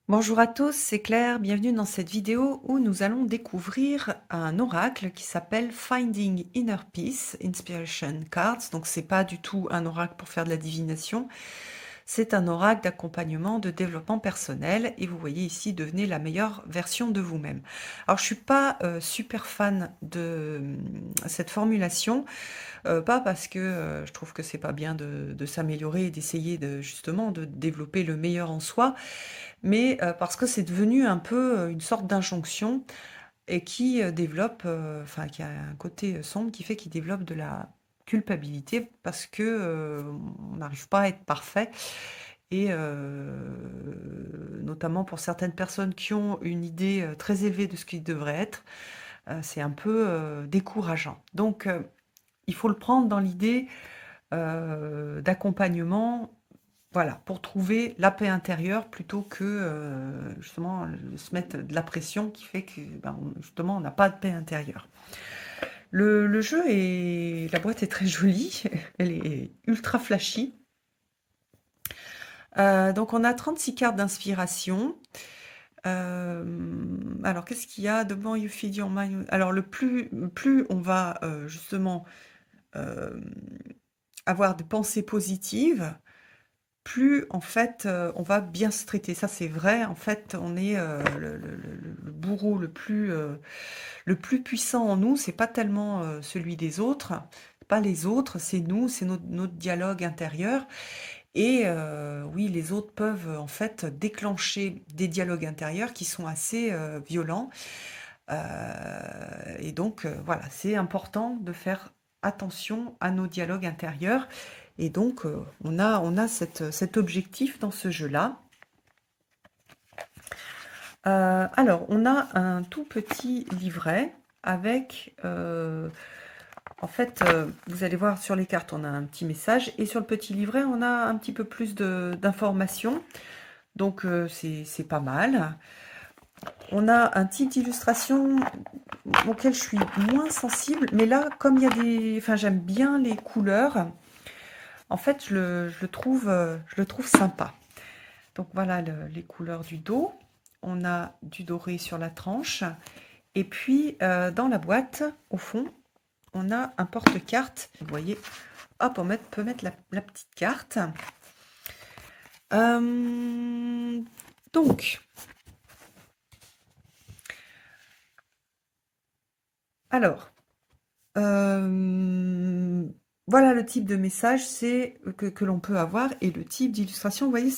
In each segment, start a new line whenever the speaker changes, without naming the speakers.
Bonjour à tous, c'est Claire, bienvenue dans cette vidéo où nous allons découvrir un oracle qui s'appelle Finding Inner Peace Inspiration Cards. Donc c'est pas du tout un oracle pour faire de la divination, c'est un oracle d'accompagnement de développement personnel et vous voyez ici devenez la meilleure version de vous-même. Alors je suis pas super fan de cette formulation, pas parce que je trouve que c'est pas bien de s'améliorer et d'essayer de justement de développer le meilleur en soi, mais parce que c'est devenu un peu, une sorte d'injonction et qui, développe, enfin qui a un côté, sombre qui fait qu'il développe de la culpabilité parce que, on n'arrive pas à être parfait et notamment pour certaines personnes qui ont une idée, très élevée de ce qu'il devrait être, c'est un peu, décourageant. Donc il faut le prendre dans l'idée, d'accompagnement, voilà, pour trouver la paix intérieure plutôt que, justement, se mettre de la pression qui fait que, ben, justement, on n'a pas de paix intérieure. Le jeu est la boîte est très jolie, elle est ultra flashy. Donc on a 36 cartes d'inspiration. Alors qu'est-ce qu'il y a? The more you feed your mind, alors le plus on va, justement, hem, avoir des pensées positives, plus en fait, on va bien se traiter. Ça, c'est vrai. En fait, on est, le bourreau le plus puissant en nous, c'est pas tellement, celui des autres, pas les autres, c'est nous, c'est notre dialogue intérieur et oui, les autres peuvent, en fait, déclencher des dialogues intérieurs qui sont assez, violents, heu et donc voilà, c'est important de faire attention à nos dialogues intérieurs et donc on a cet objectif dans ce jeu-là. Alors on a un tout petit livret avec, en fait, vous allez voir sur les cartes, on a un petit message et sur le petit livret, on a un petit peu plus d'informations, donc c'est pas mal. On a un type d'illustration auquel je suis moins sensible, mais là, comme il y a des... Enfin, j'aime bien les couleurs, en fait, je le trouve sympa. Donc voilà les couleurs du dos. On a du doré sur la tranche. Et puis, dans la boîte, au fond, on a un porte-carte. Vous voyez, hop, peut mettre la petite carte. Donc, alors, euh, voilà le type de message que l'on peut avoir et le type d'illustration. Vous voyez,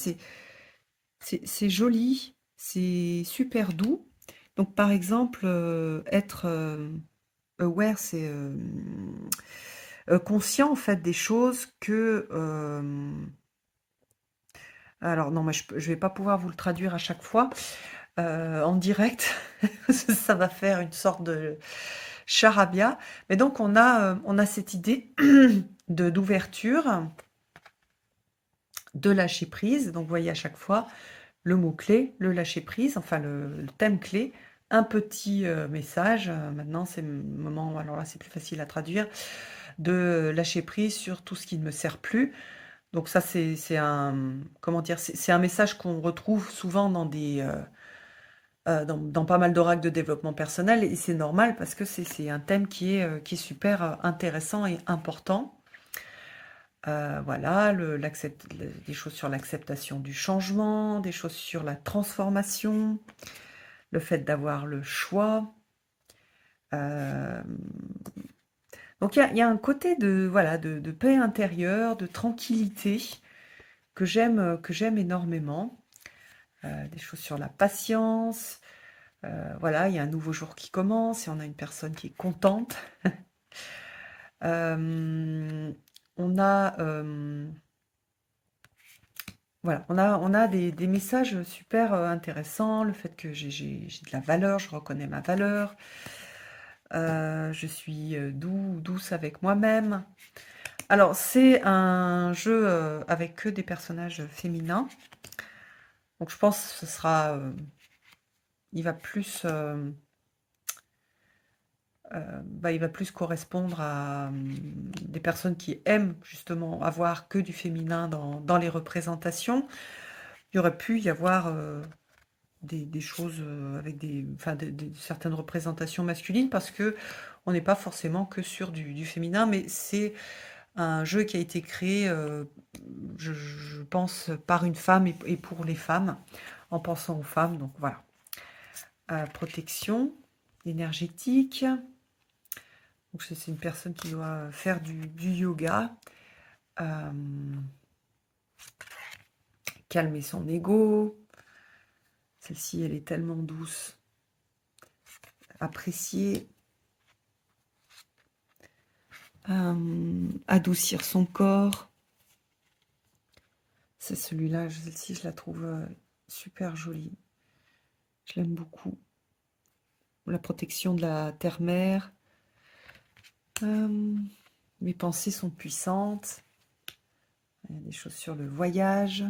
c'est joli, c'est super doux. Donc, par exemple, être aware, c'est conscient en fait des choses que. Alors non, moi je vais pas pouvoir vous le traduire à chaque fois en direct. Ça va faire une sorte de charabia. Mais donc on a cette idée de d'ouverture, de lâcher prise. Donc vous voyez à chaque fois le mot-clé, le lâcher prise, enfin le thème clé, un petit message. Maintenant, c'est le moment, alors là, c'est plus facile à traduire, de lâcher prise sur tout ce qui ne me sert plus. Donc ça, c'est un, comment dire, c'est un message qu'on retrouve souvent dans dans pas mal d'oracles de développement personnel, et c'est normal parce que c'est un thème qui est super intéressant et important. Voilà, des choses sur l'acceptation du changement, des choses sur la transformation, le fait d'avoir le choix. Euh, donc il y a un côté de, voilà, de paix intérieure, de tranquillité que j'aime énormément. Des choses sur la patience. Voilà, il y a un nouveau jour qui commence et on a une personne qui est contente. Euh, on a, voilà, on a des messages super intéressants, le fait que j'ai de la valeur, je reconnais ma valeur, je suis douce avec moi-même. Alors, c'est un jeu avec que des personnages féminins, donc je pense que ce sera, il va plus, bah, il va plus correspondre à des personnes qui aiment justement avoir que du féminin dans les représentations. Il y aurait pu y avoir des choses avec enfin, certaines représentations masculines parce que on n'est pas forcément que sur du féminin, mais c'est un jeu qui a été créé, je pense, par une femme et pour les femmes, en pensant aux femmes. Donc voilà. Protection énergétique. Donc c'est une personne qui doit faire du yoga. Calmer son ego. Celle-ci, elle est tellement douce. Apprécier. Adoucir son corps. C'est celui-là, celle-ci, je la trouve super jolie. Je l'aime beaucoup. La protection de la terre-mère. Mes pensées sont puissantes. Il y a des choses sur le voyage.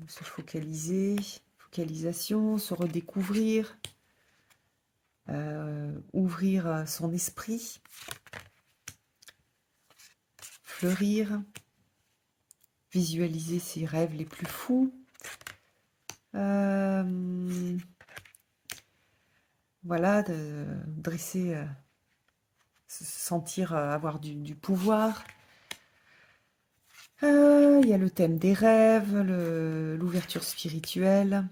Se focaliser, focalisation, se redécouvrir, ouvrir son esprit, fleurir, visualiser ses rêves les plus fous, voilà, de dresser, se sentir avoir du pouvoir. Il y a le thème des rêves, l'ouverture spirituelle,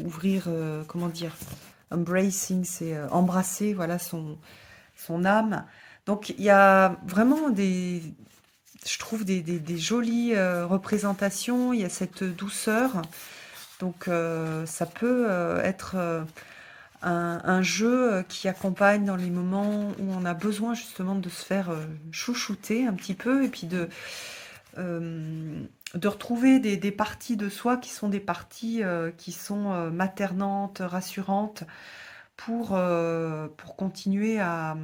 ouvrir, comment dire, embracing, c'est embrasser, voilà, son âme. Donc il y a vraiment je trouve des jolies représentations, il y a cette douceur. Donc ça peut être un jeu qui accompagne dans les moments où on a besoin justement de se faire chouchouter un petit peu et puis de retrouver des parties de soi qui sont des parties qui sont maternantes, rassurantes pour continuer à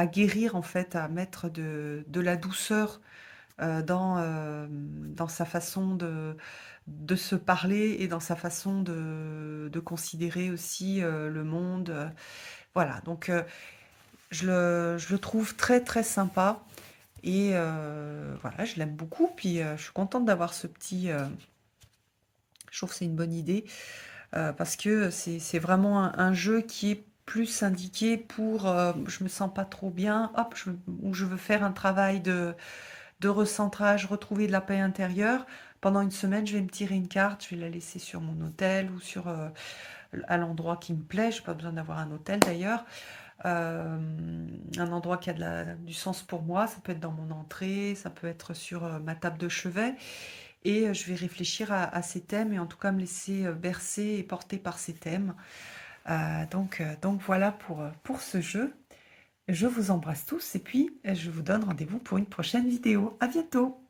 guérir en fait, à mettre de la douceur dans sa façon de se parler et dans sa façon de considérer aussi le monde. Voilà, donc je le trouve très très sympa et voilà, je l'aime beaucoup. Puis je suis contente d'avoir ce petit... je trouve que c'est une bonne idée parce que c'est vraiment un jeu qui est plus indiqué pour je me sens pas trop bien, hop, ou je veux faire un travail de recentrage, retrouver de la paix intérieure. Pendant une semaine, je vais me tirer une carte, je vais la laisser sur mon hôtel ou à l'endroit qui me plaît. Je n'ai pas besoin d'avoir un hôtel d'ailleurs. Un endroit qui a du sens pour moi. Ça peut être dans mon entrée, ça peut être sur ma table de chevet. Et je vais réfléchir à ces thèmes et en tout cas me laisser bercer et porter par ces thèmes. Donc voilà pour ce jeu. Je vous embrasse tous et puis je vous donne rendez-vous pour une prochaine vidéo. À bientôt!